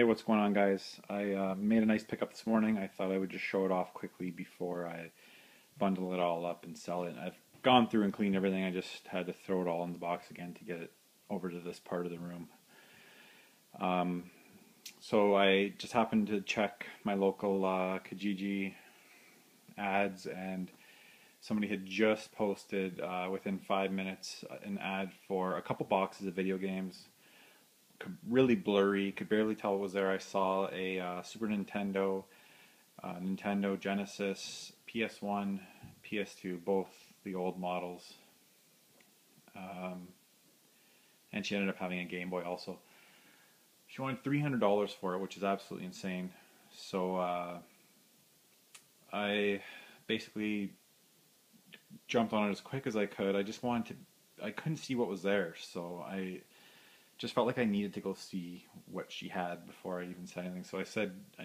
Hey, what's going on, guys? I made a nice pickup this morning. I thought I would just show it off quickly before I bundle it all up and sell it. I've gone through and cleaned everything. I just had to throw it all in the box again to get it over to this part of the room. So I just happened to check my local Kijiji ads, and somebody had just posted within 5 minutes an ad for a couple boxes of video games. Really blurry, could barely tell what was there. I saw a Super Nintendo, Nintendo Genesis, PS1, PS2, both the old models, and she ended up having a Game Boy also. She wanted $300 for it, which is absolutely insane. So I basically jumped on it as quick as I could. I couldn't see what was there, so I just felt like I needed to go see what she had before I even said anything. So I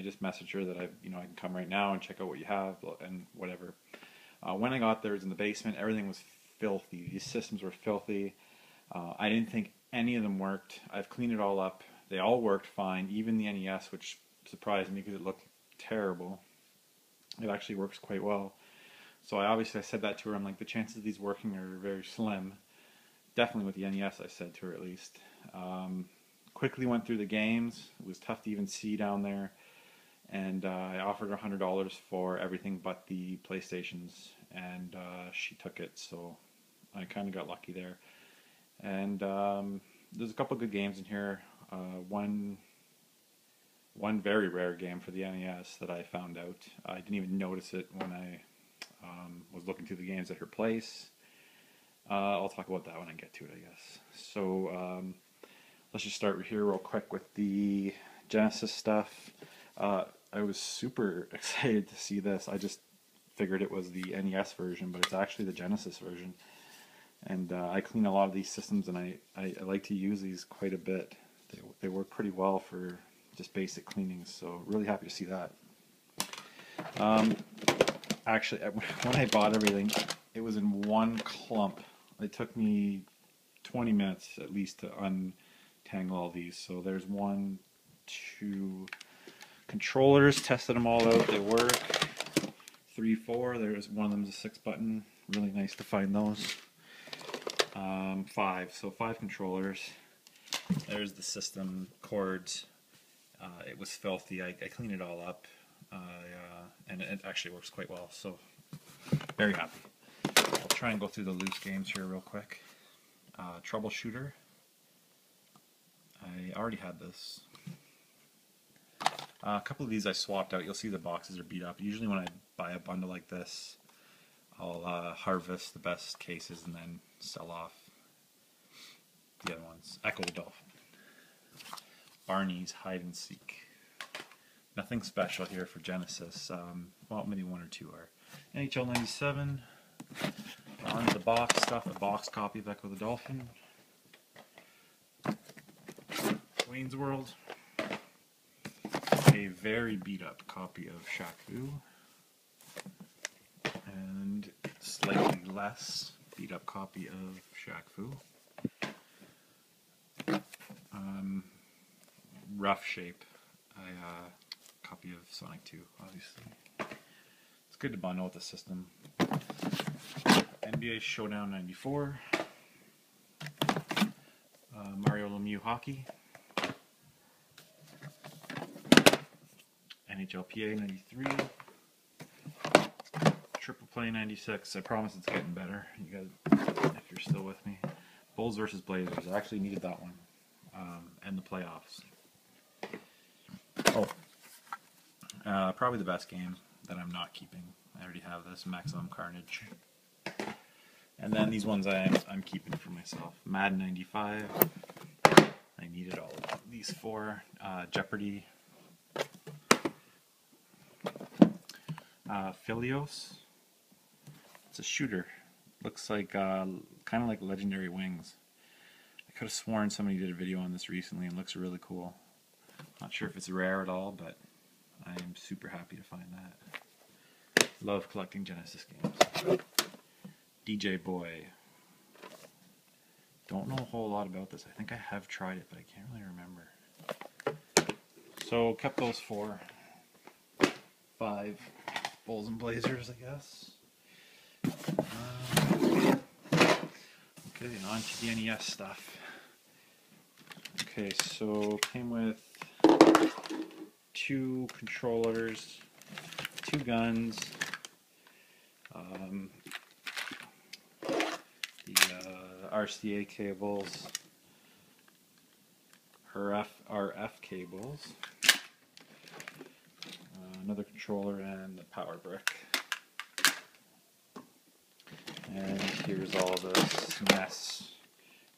just messaged her that I can come right now and check out what you have and whatever. When I got there, it was in the basement. Everything was filthy. These systems were filthy. I didn't think any of them worked. I've cleaned it all up. They all worked fine, even the NES, which surprised me because it looked terrible. It actually works quite well. So I said that to her. I'm like, the chances of these working are very slim. Definitely with the NES, I said to her at least. Quickly went through the games. It was tough to even see down there. And I offered her $100 for everything but the PlayStations. And she took it, so I kind of got lucky there. And there's a couple good games in here. One very rare game for the NES that I found out. I didn't even notice it when I was looking through the games at her place. I'll talk about that when I get to it, I guess. So let's just start here real quick with the Genesis stuff. I was super excited to see this. I just figured it was the NES version, but it's actually the Genesis version. And I clean a lot of these systems, and I like to use these quite a bit. They work pretty well for just basic cleaning, so really happy to see that. Actually, when I bought everything, it was in one clump. It took me 20 minutes at least to untangle all these. So there's 1, 2 controllers, tested them all out, they work. 3, 4, there's one of them's a 6-button, really nice to find those. 5, so 5 controllers. There's the system cords. It was filthy. I cleaned it all up, and it actually works quite well, so very happy. I'll try and go through the loose games here real quick. Troubleshooter. I already had this. A couple of these I swapped out. You'll see the boxes are beat up. Usually when I buy a bundle like this, I'll harvest the best cases and then sell off the other ones. Echo the Dolphin. Barney's Hide and Seek. Nothing special here for Genesis. Well, maybe 1 or 2 are. NHL 97. On the box stuff, a box copy of Echo the Dolphin. Wayne's World. A very beat up copy of Shaq Fu. And slightly less beat up copy of Shaq Fu. Rough shape. Copy of Sonic 2, obviously. It's good to bundle with the system. NBA Showdown 94. Mario Lemieux Hockey. NHLPA 93. Triple Play 96. I promise it's getting better. You guys, if you're still with me. Bulls versus Blazers. I actually needed that one. And the playoffs. Oh. Probably the best game that I'm not keeping. I already have this, Maximum Carnage. And then these ones I'm keeping for myself. Madden 95. I needed all of these 4. Jeopardy. Philios. It's a shooter. Looks like kind of like Legendary Wings. I could have sworn somebody did a video on this recently and looks really cool. Not sure if it's rare at all, but I am super happy to find that. Love collecting Genesis games. DJ Boy. Don't know a whole lot about this. I think I have tried it, but I can't really remember. So kept those 5 Bulls and Blazers, I guess. Okay, on to the NES stuff. Okay, so came with 2 controllers, 2 guns, the RCA cables, RF cables, another controller, and the power brick. And here's all the NES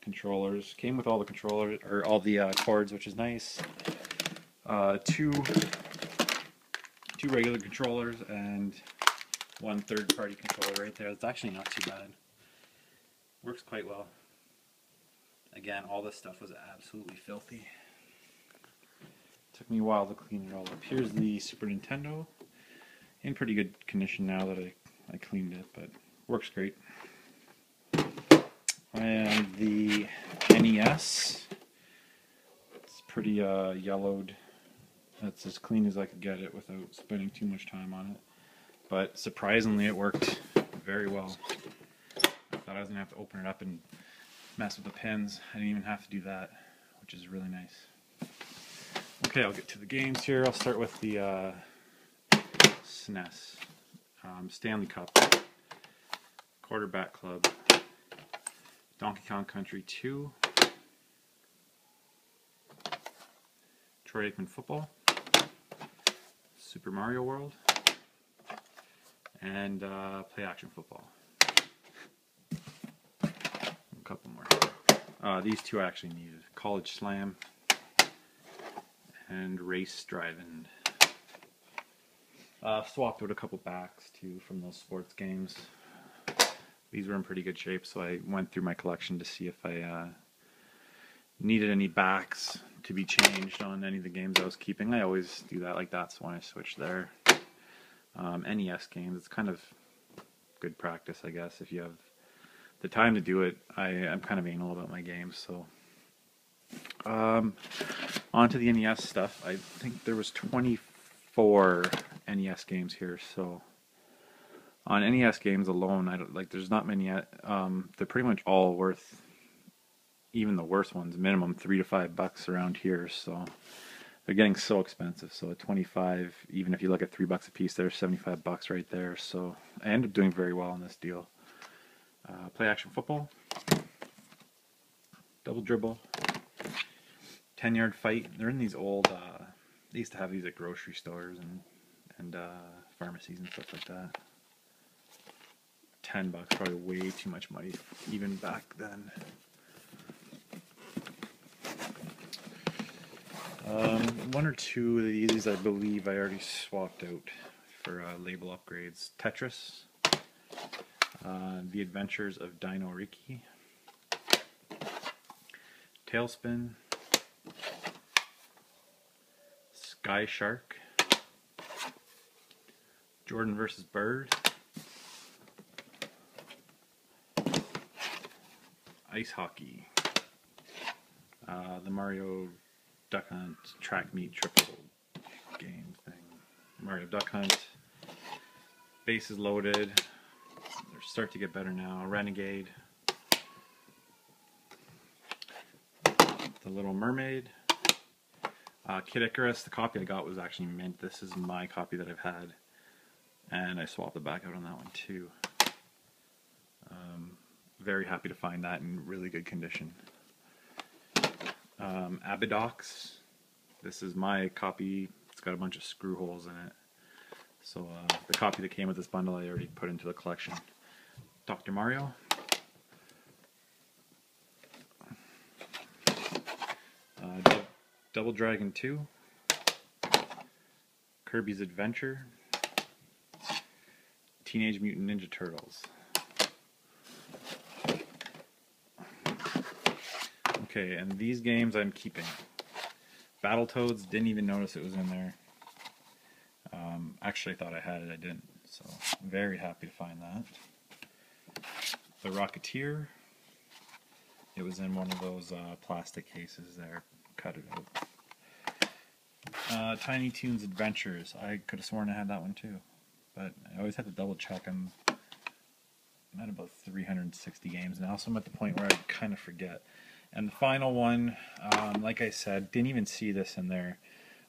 controllers. Came with all the controllers, or all the cords, which is nice. Two regular controllers and 1 third-party controller right there. That's actually not too bad. Works quite well. Again, all this stuff was absolutely filthy. Took me a while to clean it all up. Here's the Super Nintendo. In pretty good condition now that I cleaned it, but works great. And the NES. It's pretty yellowed. That's as clean as I could get it without spending too much time on it. But surprisingly, it worked very well. I thought I was going to have to open it up and mess with the pins. I didn't even have to do that, which is really nice. Okay, I'll get to the games here. I'll start with the SNES. Stanley Cup, Quarterback Club, Donkey Kong Country 2, Troy Aikman Football, Super Mario World, and Play Action Football. A couple more. These 2 I actually needed. College Slam and Race Driving. Swapped out a couple backs too from those sports games. These were in pretty good shape, so I went through my collection to see if I needed any backs to be changed on any of the games I was keeping. I always do that, like that's when I switch there. NES games, it's kind of good practice, I guess, if you have the time to do it. I'm kind of anal about my games, so on to the NES stuff. I think there was 24 NES games here, so on NES games alone, there's not many yet. They're pretty much all worth, even the worst ones, minimum $3 to $5 around here, so they're getting so expensive. So at 25, even if you look at $3 a piece, there's $75 right there. So I ended up doing very well on this deal. Play Action Football, Double Dribble, 10-Yard Fight. They're in these old, they used to have these at grocery stores and pharmacies and stuff like that. $10, probably way too much money even back then. One or 2 of these I believe I already swapped out for label upgrades. Tetris, The Adventures of Dino Riki, Tailspin, Sky Shark, Jordan vs. Bird, Ice Hockey, the Mario Duck Hunt Track Meet Triple game thing, Mario Duck Hunt, Bases Loaded, they start to get better now, Renegade, The Little Mermaid, Kid Icarus. The copy I got was actually mint. This is my copy that I've had, and I swapped the back out on that one too. Very happy to find that in really good condition. Abidox. This is my copy. It's got a bunch of screw holes in it. So the copy that came with this bundle I already put into the collection. Dr. Mario. Double Dragon 2. Kirby's Adventure. Teenage Mutant Ninja Turtles. Okay, and these games I'm keeping. Battletoads, didn't even notice it was in there. Actually, I thought I had it, I didn't. So, I'm very happy to find that. The Rocketeer. It was in one of those plastic cases there. Cut it out. Tiny Toons Adventures. I could have sworn I had that one too, but I always have to double check. I'm at about 360 games now, so I'm at the point where I kind of forget. And the final one, like I said, didn't even see this in there.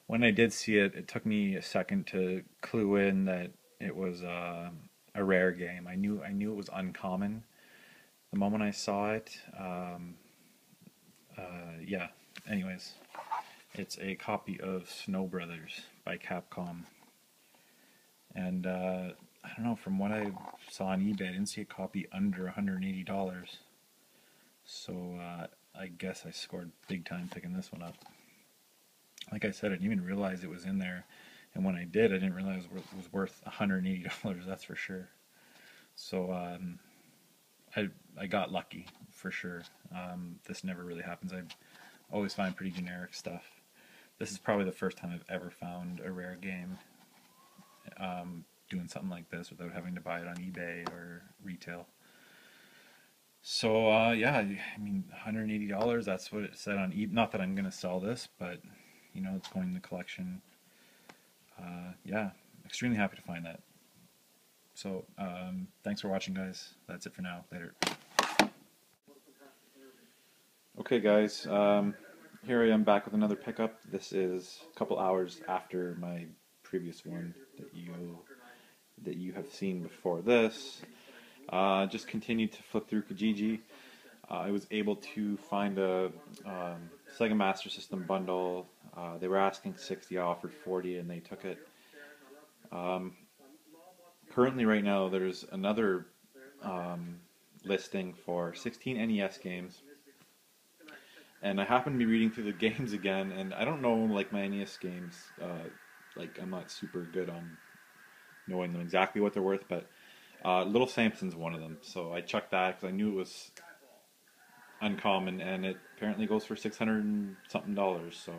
When I did see it, it took me a second to clue in that it was a rare game. I knew it was uncommon the moment I saw it. Yeah. Anyways, it's a copy of Snow Brothers by Capcom, and I don't know. From what I saw on eBay, I didn't see a copy under $180. So I guess I scored big time picking this one up. Like I said, I didn't even realize it was in there, and when I did, I didn't realize it was worth $180. That's for sure. So I got lucky for sure. This never really happens. I always find pretty generic stuff. This is probably the first time I've ever found a rare game doing something like this without having to buy it on eBay or retail. So yeah, I mean, $180, that's what it said on eBay. Not that I'm going to sell this, but you know, it's going in the collection. Yeah, extremely happy to find that. So thanks for watching, guys. That's it for now. Later. Okay, guys, here I am back with another pickup. This is a couple hours after my previous one that you have seen before this. Just continued to flip through Kijiji. I was able to find a Sega Master System bundle. They were asking 60, I offered 40, and they took it. Currently, right now, there's another listing for 16 NES games. And I happen to be reading through the games again, and I don't know, like, my NES games, like, I'm not super good on knowing them exactly what they're worth, but Little Samson's one of them. So I checked that because I knew it was uncommon, and it apparently goes for $600 and something. So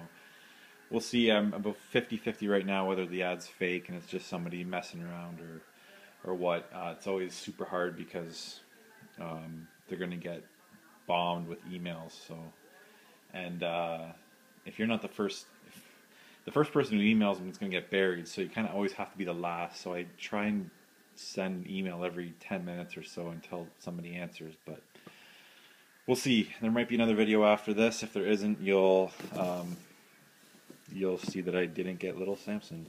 we'll see. I'm about 50-50 right now whether the ad's fake and it's just somebody messing around or what. It's always super hard because they're going to get bombed with emails. So, and if you're not the first person who emails them, it's going to get buried. So you kind of always have to be the last. So I try and send an email every 10 minutes or so until somebody answers, but we'll see. There might be another video after this. If there isn't, you'll see that I didn't get Little Samson.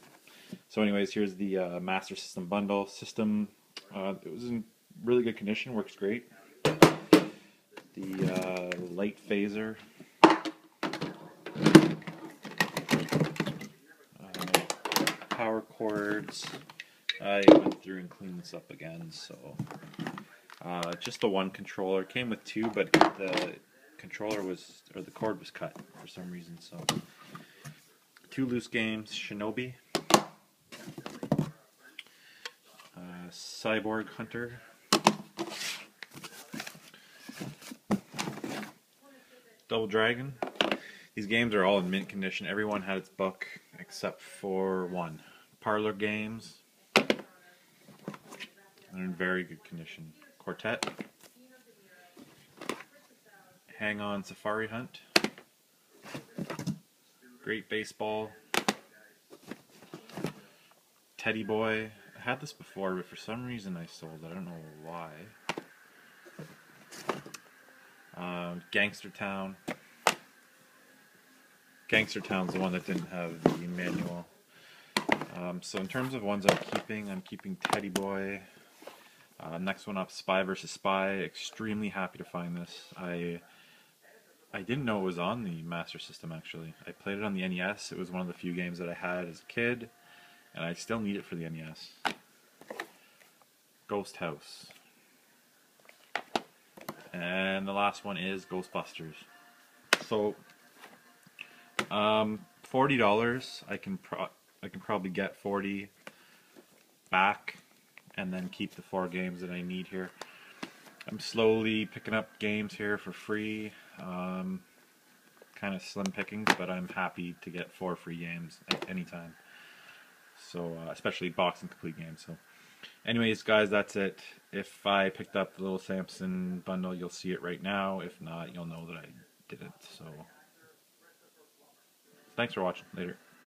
So anyways, here's the Master System bundle. It was in really good condition, works great. The light phaser, power cords. I went through and cleaned this up again, so just the one controller. It came with two, but the the cord was cut for some reason. So two loose games: Shinobi, Cyborg Hunter, Double Dragon. These games are all in mint condition. Everyone had its book except for one. Parlor Games. They're in very good condition. Quartet. Hang On Safari Hunt. Great Baseball. Teddy Boy. I had this before, but for some reason I sold it. I don't know why. Gangster Town. Gangster Town's the one that didn't have the manual. So in terms of ones I'm keeping Teddy Boy. Next one up, Spy vs. Spy. Extremely happy to find this. I didn't know it was on the Master System, actually. I played it on the NES. It was one of the few games that I had as a kid, and I still need it for the NES. Ghost House. And the last one is Ghostbusters. So, $40. I can probably get 40 back, and then keep the 4 games that I need here. I'm slowly picking up games here for free. Kind of slim pickings, but I'm happy to get 4 free games at any time. So, especially box and complete games. So, anyways, guys, that's it. If I picked up the Little Samson bundle, you'll see it right now. If not, you'll know that I didn't. So, thanks for watching. Later.